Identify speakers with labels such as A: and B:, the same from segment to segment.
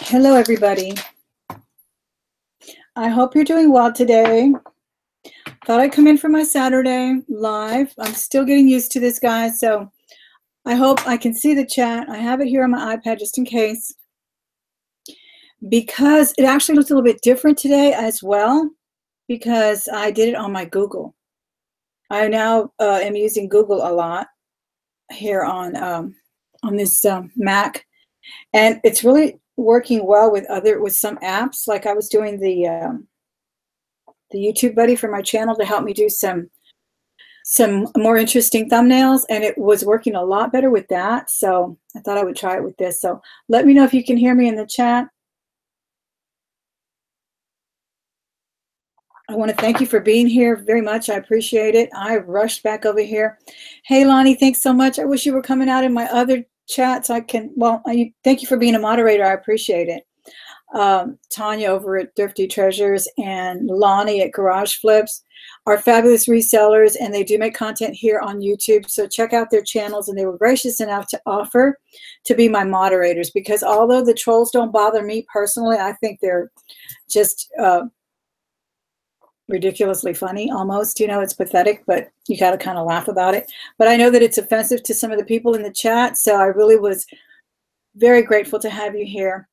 A: Hello, everybody. I hope you're doing well today. Thought I'd come in for my Saturday live. I'm still getting used to this, guys, so I hope I can see the chat. I have it here on my iPad just in case, because it actually looks a little bit different today as well, because I did it on my Google. I now am using Google a lot here on this Mac, and it's really working well with some apps. Like I was doing the YouTube buddy for my channel to help me do some more interesting thumbnails, and it was working a lot better with that. So I thought I would try it with this. So let me know if you can hear me in the chat. I want to thank you for being here very much. I appreciate it. I rushed back over here. Hey, Lonnie, thanks so much. I wish you were coming out in my other chat so I can, well, thank you for being a moderator. I appreciate it. Tanya over at Thrifty Treasures and Lonnie at Garage Flips are fabulous resellers, and they do make content here on YouTube. So check out their channels, and they were gracious enough to offer to be my moderators, because although the trolls don't bother me personally, I think they're just ridiculously funny almost. You know, it's pathetic, but you got to kind of laugh about it. But I know that it's offensive to some of the people in the chat, so I really was very grateful to have you here.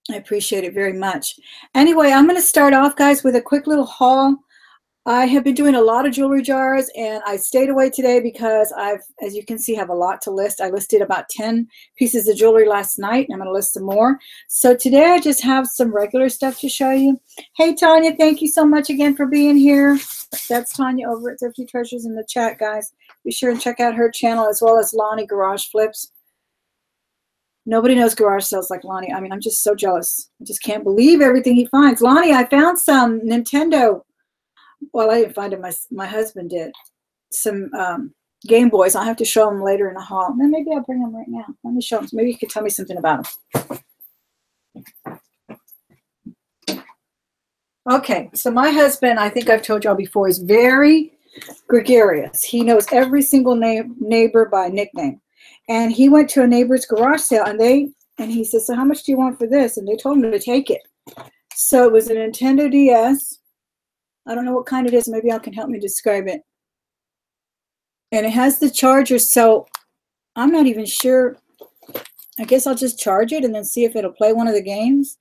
A: I appreciate it very much. Anyway, I'm going to start off, guys, with a quick little haul. I have been doing a lot of jewelry jars, and I stayed away today because as you can see, have a lot to list. I listed about 10 pieces of jewelry last night, and I'm going to list some more. So today I just have some regular stuff to show you. Hey, Tanya, thank you so much again for being here. That's Tanya over at Thrifty Treasures in the chat, guys. Be sure and check out her channel, as well as Lonnie Garage Flips. Nobody knows garage sales like Lonnie. I mean, I'm just so jealous. I just can't believe everything he finds. Lonnie, I found some Nintendo. Well, I didn't find them. My husband did. Some Game Boys. I'll have to show them later in the haul. Then maybe I'll bring them right now. Let me show them. Maybe you can tell me something about them. Okay, so my husband, I think I've told y'all before, is very gregarious. He knows every single neighbor by nickname. And he went to a neighbor's garage sale, and he said, so how much do you want for this? And they told him to take it. So it was a Nintendo DS. I don't know what kind it is. Maybe y'all can help me describe it. And it has the charger, so I'm not even sure. I guess I'll just charge it and then see if it'll play one of the games.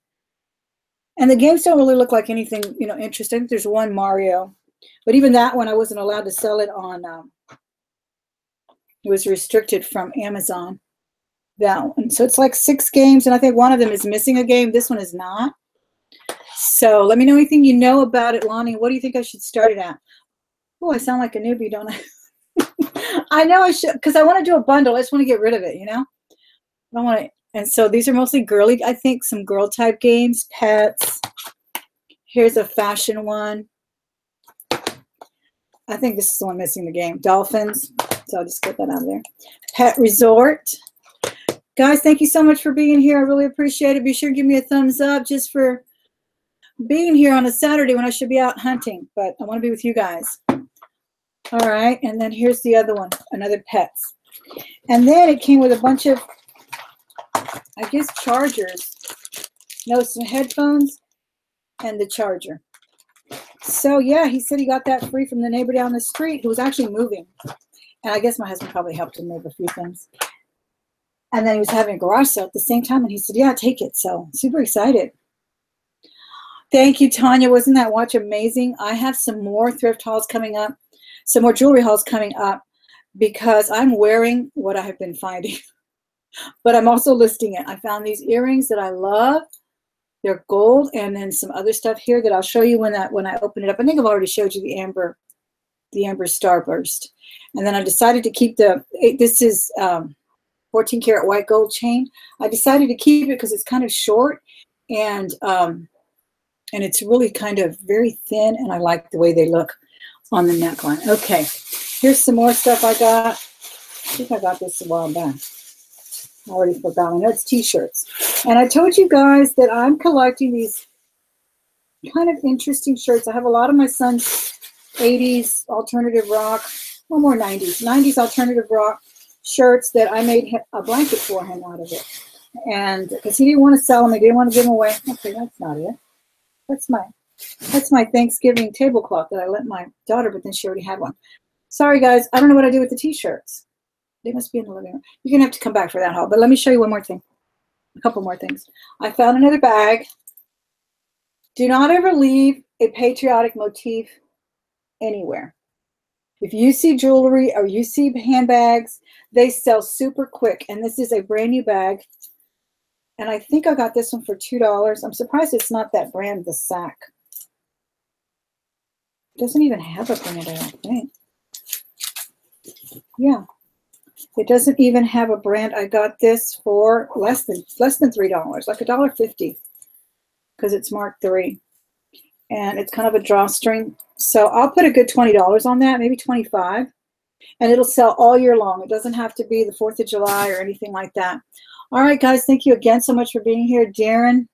A: And the games don't really look like anything, you know, interesting. I think there's one Mario. But even that one, I wasn't allowed to sell it on, it was restricted from Amazon, that one. So it's like 6 games, and I think one of them is missing a game. This one is not. So let me know anything you know about it, Lonnie. What do you think I should start it at? Oh, I sound like a newbie, don't I? I know I should, because I want to do a bundle. I just want to get rid of it, you know? I don't want to. And so these are mostly girly, I think, some girl type games, pets. Here's a fashion one. I think this is the one missing the game. Dolphins. So I'll just get that out of there. Pet Resort. Guys, thank you so much for being here. I really appreciate it. Be sure to give me a thumbs up just for being here on a Saturday when I should be out hunting. But I want to be with you guys. All right. And then here's the other one, another pets. And then it came with a bunch of, I guess, chargers. No, some headphones and the charger. So, yeah, he said he got that free from the neighbor down the street who was actually moving. And I guess my husband probably helped him move a few things. And then he was having a garage sale at the same time, and he said, yeah, take it. So super excited. Thank you, Tanya. Wasn't that watch amazing? I have some more thrift hauls coming up, some more jewelry hauls coming up, because I'm wearing what I have been finding. But I'm also listing it. I found these earrings that I love. They're gold, and then some other stuff here that I'll show you when I open it up. I think I've already showed you the amber starburst. And then I decided to keep this is 14 karat white gold chain. I decided to keep it because it's kind of short, and it's really kind of very thin, and I like the way they look on the neckline. Okay, here's some more stuff I got. I think I got this a while back. I already forgot. I know it's t-shirts. And I told you guys that I'm collecting these kind of interesting shirts. I have a lot of my son's 80s alternative rock, well, more 90s alternative rock shirts that I made a blanket for him out of it. And because he didn't want to sell them, he didn't want to give them away. Okay, that's not it. That's my Thanksgiving tablecloth that I lent my daughter, but then she already had one. Sorry, guys. I don't know what I do with the t-shirts. They must be in the living room. You're going to have to come back for that haul. But let me show you one more thing. A couple more things. I found another bag. Do not ever leave a patriotic motif anywhere. If you see jewelry or you see handbags, they sell super quick. And this is a brand new bag. And I think I got this one for $2. I'm surprised it's not that brand, the sack. It doesn't even have a brand, I don't think. Yeah. It doesn't even have a brand. I got this for less than $3, like $1.50, because it's marked 3. And it's kind of a drawstring. So I'll put a good $20 on that, maybe 25. And it'll sell all year long. It doesn't have to be the 4th of July or anything like that. All right, guys, thank you again so much for being here. Darren.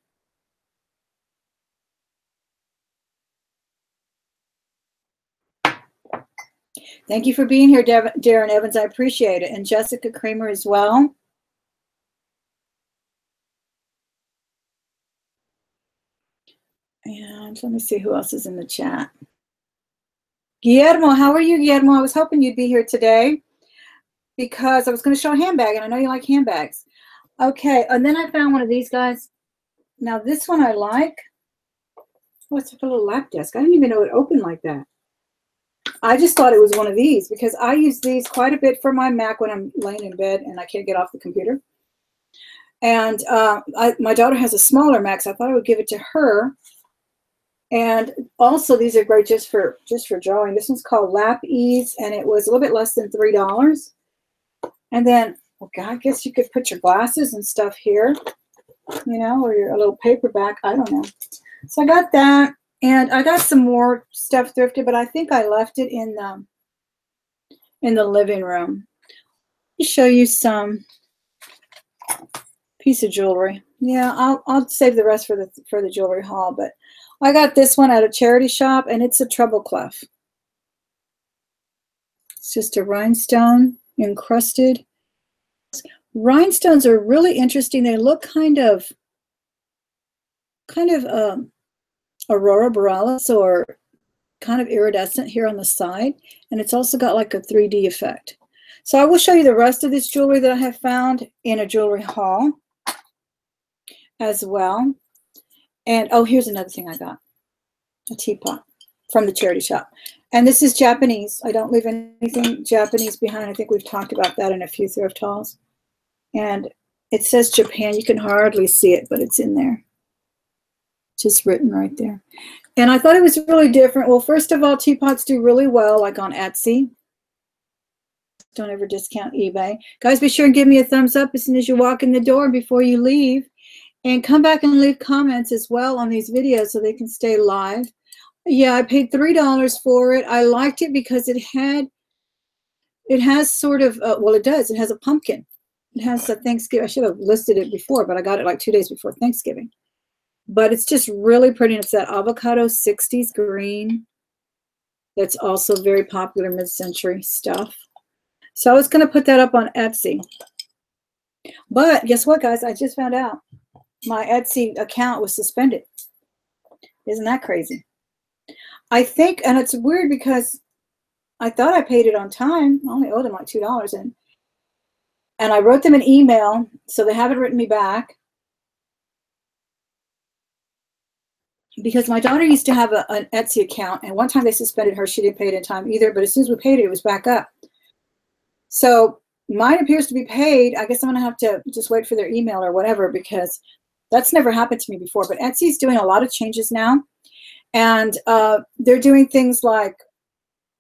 A: Thank you for being here, Darren Evans. I appreciate it. And Jessica Kramer as well. And let me see who else is in the chat. Guillermo, how are you, Guillermo? I was hoping you'd be here today because I was going to show a handbag, and I know you like handbags. Okay, and then I found one of these guys. Now, this one I like. Oh, it's like a little lap desk. I didn't even know it opened like that. I just thought it was one of these because I use these quite a bit for my Mac when I'm laying in bed and I can't get off the computer. And my daughter has a smaller Mac, so I thought I would give it to her. And also, these are great just for drawing. This one's called Lap Ease, and it was a little bit less than $3. And then, okay, I guess you could put your glasses and stuff here, you know, or your little paperback. I don't know. So I got that, and I got some more stuff thrifted, but I think I left it in the living room. Let me show you some piece of jewelry. Yeah, I'll save the rest for the jewelry haul, but I got this one at a charity shop, and it's a treble clef. It's just a rhinestone encrusted. Rhinestones are really interesting. They look kind of aurora borealis or kind of iridescent here on the side, and it's also got like a 3D effect. So I will show you the rest of this jewelry that I have found in a jewelry haul as well. And oh, here's another thing I got, a teapot from the charity shop. And this is Japanese. I don't leave anything Japanese behind. I think we've talked about that in a few thrift hauls. And it says Japan. You can hardly see it, but it's in there. Just written right there. And I thought it was really different. Well, first of all, teapots do really well, like on Etsy. Don't ever discount eBay. Guys, be sure and give me a thumbs up as soon as you walk in the door before you leave. And come back and leave comments as well on these videos so they can stay live. Yeah, I paid $3 for it. I liked it because it has sort of, well, it does. It has a pumpkin. It has a Thanksgiving. I should have listed it before, but I got it like 2 days before Thanksgiving. But it's just really pretty. It's that avocado 60s green. That's also very popular mid-century stuff. So I was going to put that up on Etsy. But guess what, guys? I just found out my Etsy account was suspended. Isn't that crazy? I think, and it's weird because I thought I paid it on time. I only owed them like $2. And I wrote them an email, so they haven't written me back. Because my daughter used to have an Etsy account, and one time they suspended her. She didn't pay it in time either, but as soon as we paid it, it was back up. So mine appears to be paid. I guess I'm going to have to just wait for their email or whatever, because that's never happened to me before. But Etsy's doing a lot of changes now, and they're doing things like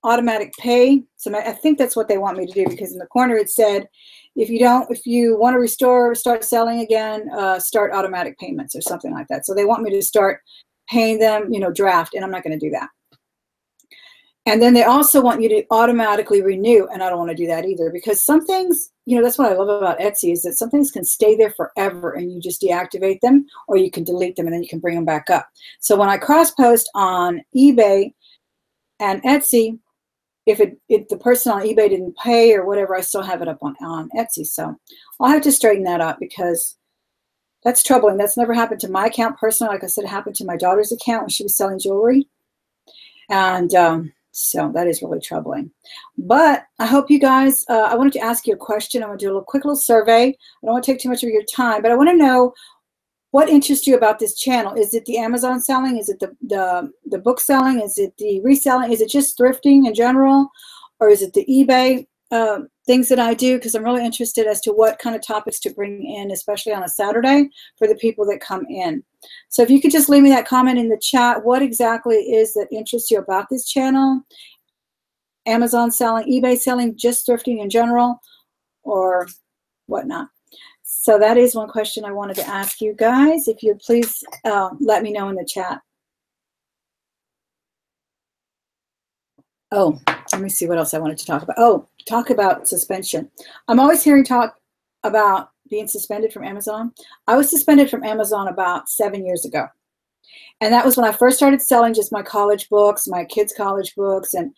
A: automatic pay. So I think that's what they want me to do, because in the corner it said, if you want to restore, start selling again, start automatic payments or something like that. So they want me to start paying them, draft, and I'm not going to do that. And then they also want you to automatically renew, and I don't want to do that either, because some things, that's what I love about Etsy, is that some things can stay there forever and you just deactivate them, or you can delete them and then you can bring them back up. So when I cross-post on eBay and Etsy, if the person on eBay didn't pay or whatever, I still have it up on Etsy. So I'll have to straighten that up, because That's troubling. That's never happened to my account personally. Like I said, it happened to my daughter's account when she was selling jewelry. And so that is really troubling. But I hope you guys, I wanted to ask you a question. I'm going to do a quick little survey. I don't want to take too much of your time, but I want to know what interests you about this channel. Is it the Amazon selling? Is it the book selling? Is it the reselling? Is it just thrifting in general? Or is it the eBay things that I do? Because I'm really interested as to what kind of topics to bring in, especially on a Saturday, for the people that come in. So if you could just leave me that comment in the chat, what exactly is that interests you about this channel? Amazon selling, eBay selling, just thrifting in general, or whatnot? So that is one question I wanted to ask you guys. If you'd please let me know in the chat. Oh, let me see what else I wanted to talk about. Oh, talk about suspension. I'm always hearing talk about being suspended from Amazon. I was suspended from Amazon about 7 years ago. And that was when I first started selling just my college books, my kids' college books, and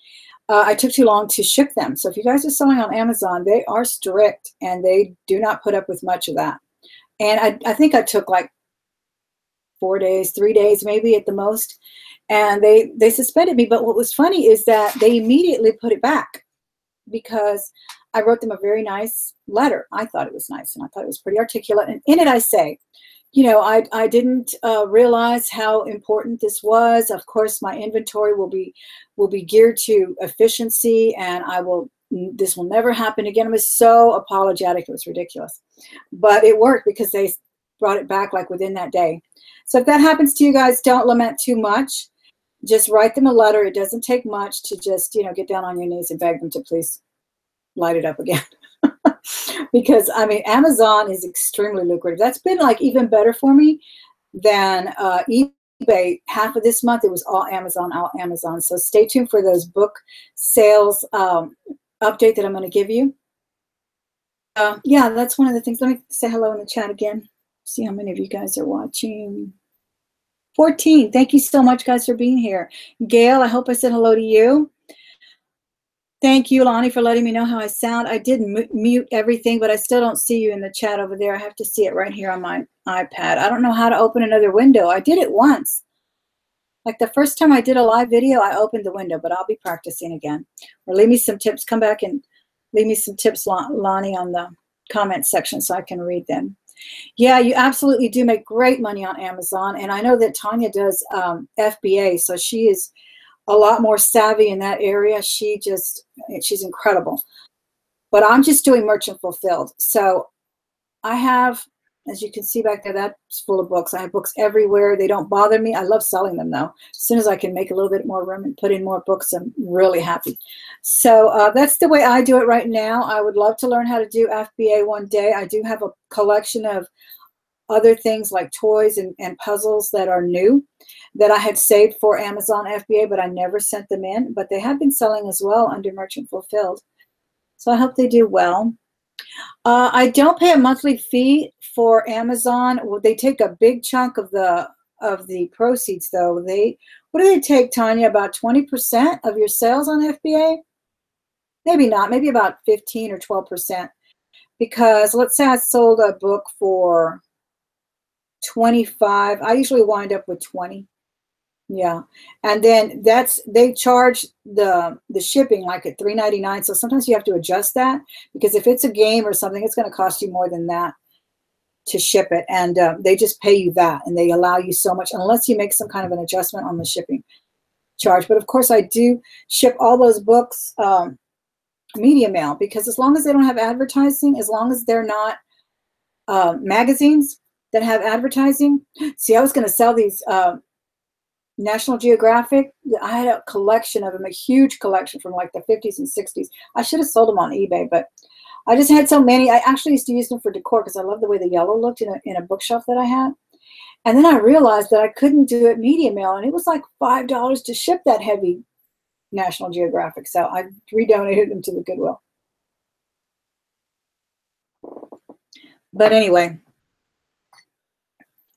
A: I took too long to ship them. So if you guys are selling on Amazon, they are strict and they do not put up with much of that. And I think I took like 4 days, 3 days, maybe at the most. And they suspended me. But what was funny is that they immediately put it back because I wrote them a very nice letter. I thought it was nice and I thought it was pretty articulate. And in it I say, you know, I didn't realize how important this was. Of course, my inventory will be geared to efficiency, and this will never happen again. I was so apologetic. It was ridiculous. But it worked because they brought it back like within that day. So if that happens to you guys, don't lament too much. Just write them a letter. It doesn't take much to just, you know, get down on your knees and beg them to please light it up again. Because, I mean, Amazon is extremely lucrative. That's been like even better for me than eBay. Half of this month, it was all Amazon, all Amazon. So stay tuned for those book sales update that I'm going to give you. Yeah, that's one of the things. Let me say hello in the chat again. See how many of you guys are watching. 14. Thank you so much, guys, for being here. Gail, I hope I said hello to you. Thank you, Lonnie, for letting me know how I sound. I did mute everything, but I still don't see you in the chat over there. I have to see it right here on my iPad. I don't know how to open another window. I did it once. Like the first time I did a live video, I opened the window, but I'll be practicing again. Or leave me some tips. Come back and leave me some tips, Lonnie, on the comment section so I can read them. Yeah, you absolutely do make great money on Amazon. And I know that Tanya does FBA, so she is a lot more savvy in that area. She's incredible. But I'm just doing merchant fulfilled. So I have, as you can see back there, that's full of books. I have books everywhere. They don't bother me. I love selling them, though. As soon as I can make a little bit more room and put in more books, I'm really happy. So that's the way I do it right now. I would love to learn how to do FBA one day. I do have a collection of other things like toys and puzzles that are new that I had saved for Amazon FBA, but I never sent them in. But they have been selling as well under Merchant Fulfilled. So I hope they do well. I don't pay a monthly fee for Amazon. Well, they take a big chunk of the proceeds, though. What do they take, Tanya? About 20% of your sales on FBA? Maybe not. Maybe about 15 or 12%. Because let's say I sold a book for 25. I usually wind up with 20. Yeah, and then they charge the shipping like at $3.99. So sometimes you have to adjust that, because if it's a game or something, it's going to cost you more than that to ship it, and they just pay you that, and they allow you so much unless you make some kind of an adjustment on the shipping charge. But of course, I do ship all those books media mail, because as long as they don't have advertising, as long as they're not magazines that have advertising. See, I was going to sell these National Geographic. I had a collection of them, a huge collection from like the 50s and 60s. I should have sold them on eBay, but I just had so many. I actually used to use them for decor because I love the way the yellow looked in a bookshelf that I had. And then I realized that I couldn't do it media mail, and it was like $5 to ship that heavy National Geographic. So I redonated them to the Goodwill. But anyway,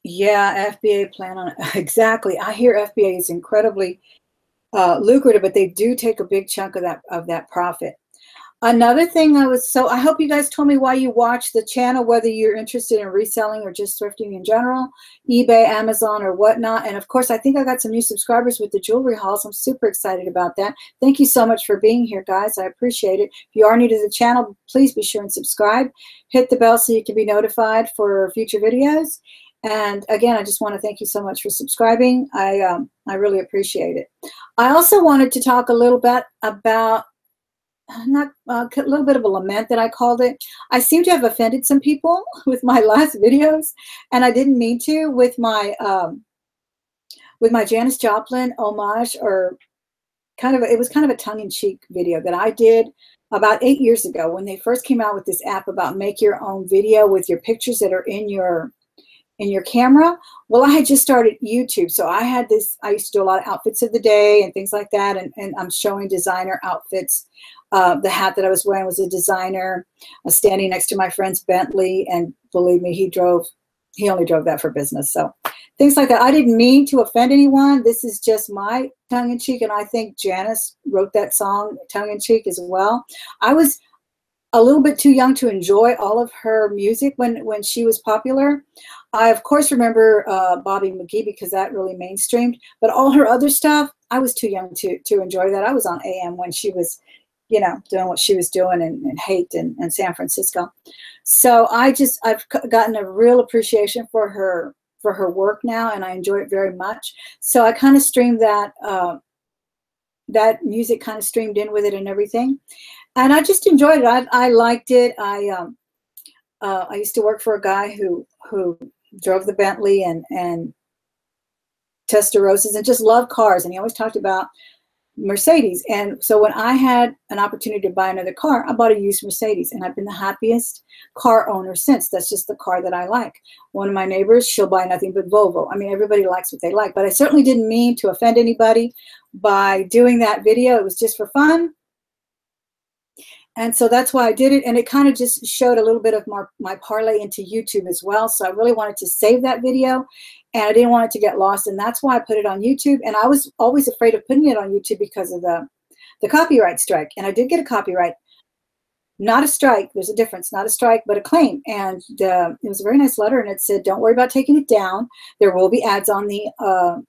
A: yeah, FBA plan on it. Exactly. I hear FBA is incredibly lucrative, but they do take a big chunk of that profit. Another thing I hope you guys told me why you watch the channel, whether you're interested in reselling or just thrifting in general, eBay, Amazon, or whatnot. And of course, I think I got some new subscribers with the jewelry hauls. I'm super excited about that. Thank you so much for being here, guys. I appreciate it. If you are new to the channel, please be sure and subscribe. Hit the bell so you can be notified for future videos. And again, I just want to thank you so much for subscribing. I really appreciate it. I also wanted to talk a little bit about a little bit of a lament that I called it. I seem to have offended some people with my last videos, and I didn't mean to with my Janis Joplin homage, or it was kind of a tongue-in-cheek video that I did about 8 years ago when they first came out with this app about make your own video with your pictures that are in your camera. Well, I had just started YouTube, so I used to do a lot of outfits of the day and things like that, and I'm showing designer outfits. The hat that I was wearing was a designer. I was standing next to my friend's Bentley, and believe me, he only drove that for business. So things like that. I didn't mean to offend anyone. This is just my tongue-in-cheek, and I think Janis wrote that song tongue-in-cheek as well. I was a little bit too young to enjoy all of her music when she was popular. I, of course, remember Bobby McGee because that really mainstreamed. But all her other stuff, I was too young to enjoy that. I was on AM when she was, doing what she was doing in Haight and San Francisco. So I've gotten a real appreciation for her work now, and I enjoy it very much. So I kind of streamed that music kind of streamed in with it and everything. And I just enjoyed it. I liked it. I used to work for a guy who drove the Bentley and Testarossas and just loved cars. And he always talked about Mercedes. And so when I had an opportunity to buy another car, I bought a used Mercedes. And I've been the happiest car owner since. That's just the car that I like. One of my neighbors, she'll buy nothing but Volvo. I mean, everybody likes what they like. But I certainly didn't mean to offend anybody by doing that video. It was just for fun. And so that's why I did it. And it kind of just showed a little bit of my parlay into YouTube as well. So I really wanted to save that video, and I didn't want it to get lost. And that's why I put it on YouTube. And I was always afraid of putting it on YouTube because of the copyright strike. And I did get a copyright, not a strike. There's a difference, not a strike, but a claim. And it was a very nice letter. And it said, don't worry about taking it down. There will be ads on the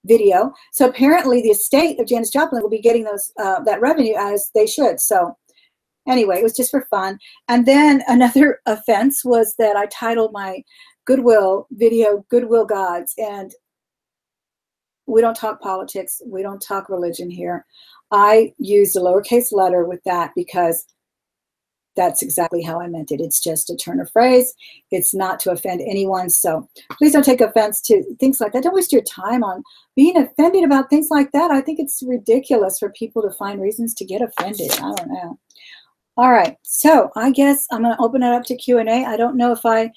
A: video. So apparently the estate of Janis Joplin will be getting that revenue as they should. So anyway, it was just for fun. And then another offense was that I titled my Goodwill video, Goodwill Gods. And we don't talk politics. We don't talk religion here. I used a lowercase letter with that because that's exactly how I meant it. It's just a turn of phrase. It's not to offend anyone. So please don't take offense to things like that. Don't waste your time on being offended about things like that. I think it's ridiculous for people to find reasons to get offended. I don't know. All right, so I guess I'm going to open it up to Q&A. I don't know if I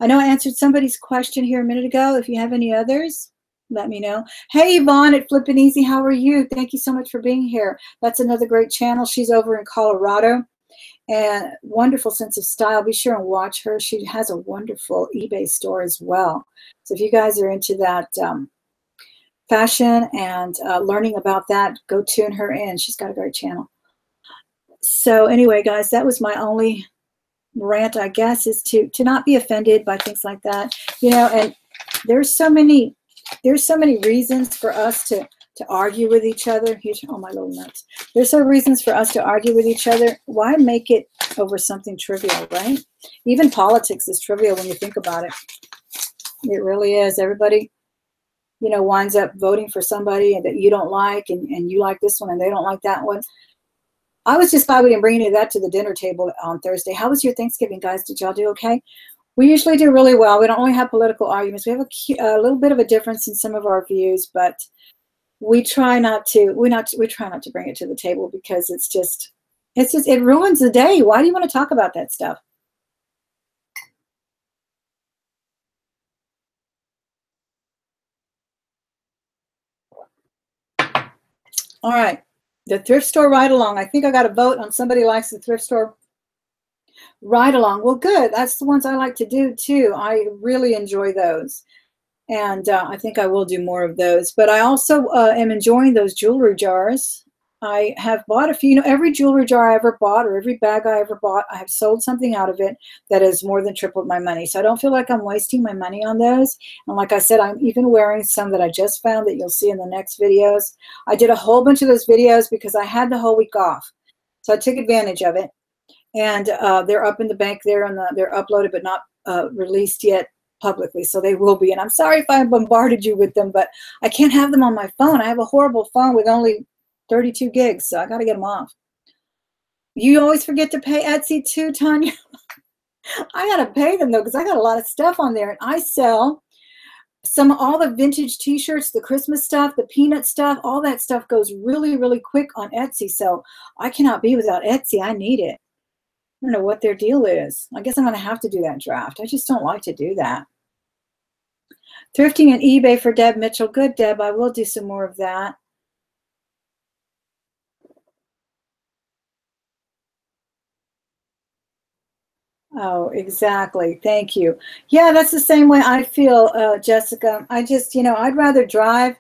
A: know I answered somebody's question here a minute ago. If you have any others, let me know. Hey, Yvonne at Flippin' Easy, how are you? Thank you so much for being here. That's another great channel. She's over in Colorado, and wonderful sense of style. Be sure and watch her. She has a wonderful eBay store as well. So if you guys are into that fashion and learning about that, go tune her in. She's got a great channel. So anyway, guys, that was my only rant, I guess, is to not be offended by things like that. And there's so many reasons for us to argue with each other. Here's all my little notes. There's so reasons for us to argue with each other. Why make it over something trivial, right? Even politics is trivial when you think about it. It really is. Everybody, winds up voting for somebody that you don't like, and you like this one and they don't like that one. I was just glad we didn't bring any of that to the dinner table on Thursday. How was your Thanksgiving, guys? Did y'all do okay? We usually do really well. We don't only have political arguments. We have a little bit of a difference in some of our views, but we try not to. We try not to bring it to the table because it ruins the day. Why do you want to talk about that stuff? All right. The thrift store ride along. I think I got a vote on somebody likes the thrift store ride along. Well, good. That's the ones I like to do too. I really enjoy those. And I think I will do more of those. But I also am enjoying those jewelry jars. I have bought a few, you know, every jewelry jar I ever bought or every bag I ever bought, I have sold something out of it that has more than tripled my money. So I don't feel like I'm wasting my money on those. And like I said, I'm even wearing some that I just found that you'll see in the next videos. I did a whole bunch of those videos because I had the whole week off. So I took advantage of it. And they're up in the bank there, and they're uploaded but not released yet publicly, so they will be. And I'm sorry if I bombarded you with them, but I can't have them on my phone. I have a horrible phone with only 32 gigs, so I got to get them off. You always forget to pay Etsy too, Tanya. I got to pay them though, because I got a lot of stuff on there, and I sell all the vintage t-shirts, the Christmas stuff, the peanut stuff, all that stuff goes really, really quick on Etsy. So I cannot be without Etsy. I need it. I don't know what their deal is. I guess I'm going to have to do that draft. I just don't like to do that. Thrifting and eBay for Deb Mitchell. Good, Deb. I will do some more of that. Oh, exactly. Thank you. Yeah, that's the same way I feel, Jessica. I just, you know, I'd rather drive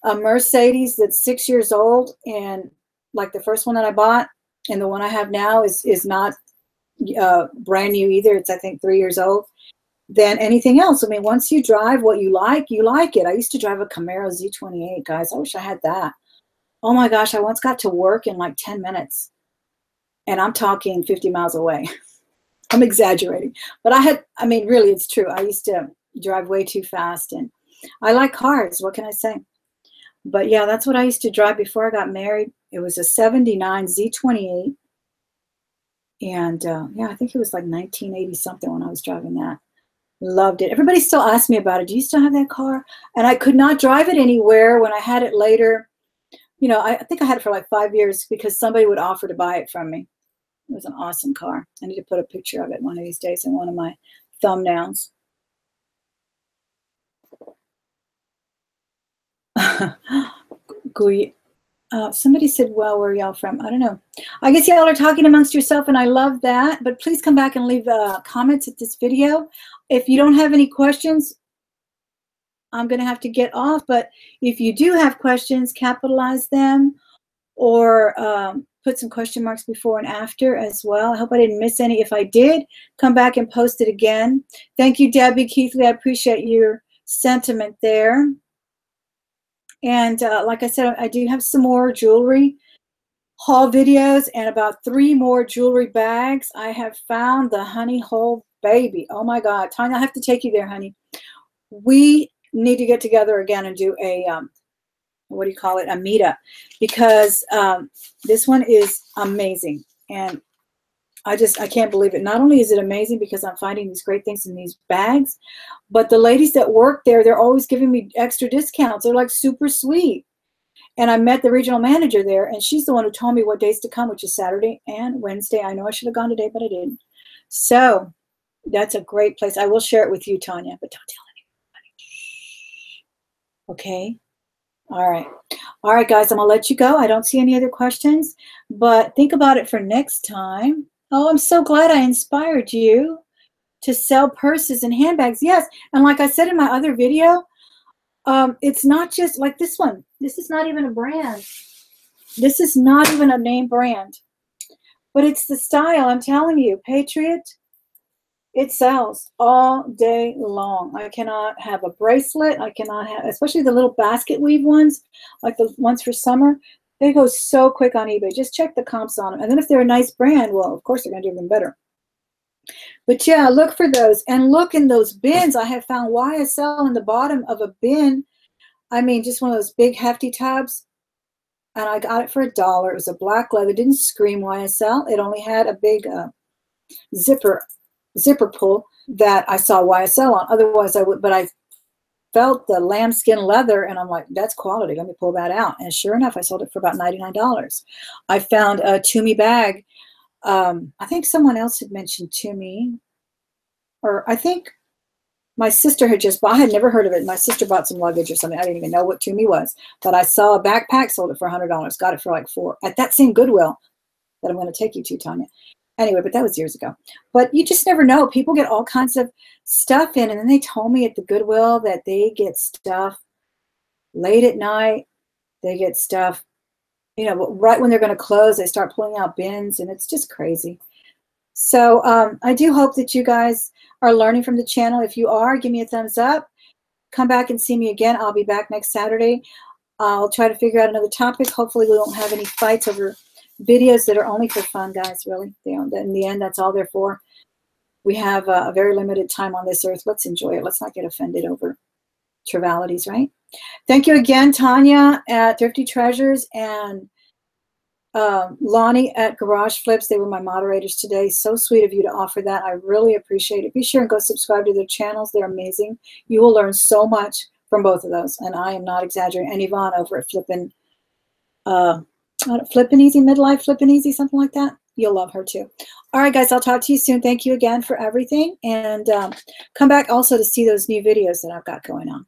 A: a Mercedes that's 6 years old, and like the first one that I bought and the one I have now is not brand new either. It's, I think, 3 years old, than anything else. I mean, once you drive what you like it. I used to drive a Camaro Z28, guys. I wish I had that. Oh my gosh, I once got to work in like 10 minutes, and I'm talking 50 miles away. I'm exaggerating, but I mean, really, it's true. I used to drive way too fast, and I like cars. What can I say? But yeah, that's what I used to drive before I got married. It was a 79 Z28. And yeah, I think it was like 1980 something when I was driving that. Loved it. Everybody still asks me about it. Do you still have that car? And I could not drive it anywhere when I had it later. You know, I think I had it for like 5 years because somebody would offer to buy it from me. It was an awesome car. I need to put a picture of it one of these days in one of my thumbnails. Somebody said, well, where are y'all from? I don't know. I guess y'all are talking amongst yourself, and I love that. But please come back and leave comments at this video. If you don't have any questions, I'm going to have to get off. But if you do have questions, capitalize them, or put some question marks before and after as well. I hope I didn't miss any. If I did, come back and post it again. Thank you, Debbie Keithley. I appreciate your sentiment there. And like I said, I do have some more jewelry haul videos and about 3 more jewelry bags. I have found the honey hole baby. Oh my God, Tanya, I have to take you there, honey. We need to get together again and do a what do you call it, a meetup, because this one is amazing, and I can't believe it. Not only is it amazing because I'm finding these great things in these bags, but the ladies that work there, they're always giving me extra discounts. They're like super sweet. And I met the regional manager there, and she's the one who told me what days to come, which is Saturday and Wednesday. I know I should have gone today, but I didn't. So that's a great place. I will share it with you, Tanya, but don't tell anybody. Okay? All right. All right, guys, I'm going to let you go. I don't see any other questions, but think about it for next time. Oh, I'm so glad I inspired you to sell purses and handbags. Yes, and like I said in my other video, it's not just like this one. This is not even a brand. This is not even a name brand, but it's the style. I'm telling you, Patriot, it sells all day long. I cannot have a bracelet. I cannot have, especially the little basket weave ones, like the ones for summer. They go so quick on eBay. Just check the comps on them. And then if they're a nice brand, well, of course they're going to do them better. But yeah, look for those. And look in those bins. I have found YSL in the bottom of a bin. I mean, just one of those big hefty tubs. And I got it for $1. It was a black leather. It didn't scream YSL. It only had a big zipper pull that I saw YSL on. Otherwise, I would, but I felt the lambskin leather, and I'm like, that's quality. Let me pull that out. And sure enough, I sold it for about $99. I found a Tumi bag. I think someone else had mentioned Tumi, or I think my sister had just bought. I had never heard of it. My sister bought some luggage or something. I didn't even know what Tumi was, but I saw a backpack, sold it for $100. Got it for like $4 at that same Goodwill that I'm going to take you to, Tanya. Anyway, but that was years ago. But you just never know. People get all kinds of stuff in, and then they told me at the Goodwill that they get stuff late at night. They get stuff you know, right when they're going to close, they start pulling out bins, and it's just crazy. So I do hope that you guys are learning from the channel. If you are, give me a thumbs up. Come back and see me again. I'll be back next Saturday. I'll try to figure out another topic. Hopefully we won't have any fights over videos that are only for fun, guys, really. In the end, that's all they're for. We have a very limited time on this earth. Let's enjoy it. Let's not get offended over trivialities, right? Thank you again, Tanya at Thrifty Treasures and Lonnie at Garage Flips. They were my moderators today. So sweet of you to offer that. I really appreciate it. Be sure and go subscribe to their channels. They're amazing. You will learn so much from both of those, and I am not exaggerating. And Yvonne over at Flippin' Easy Midlife, Flippin' Easy, something like that. You'll love her too. All right, guys, I'll talk to you soon. Thank you again for everything, and come back also to see those new videos that I've got going on.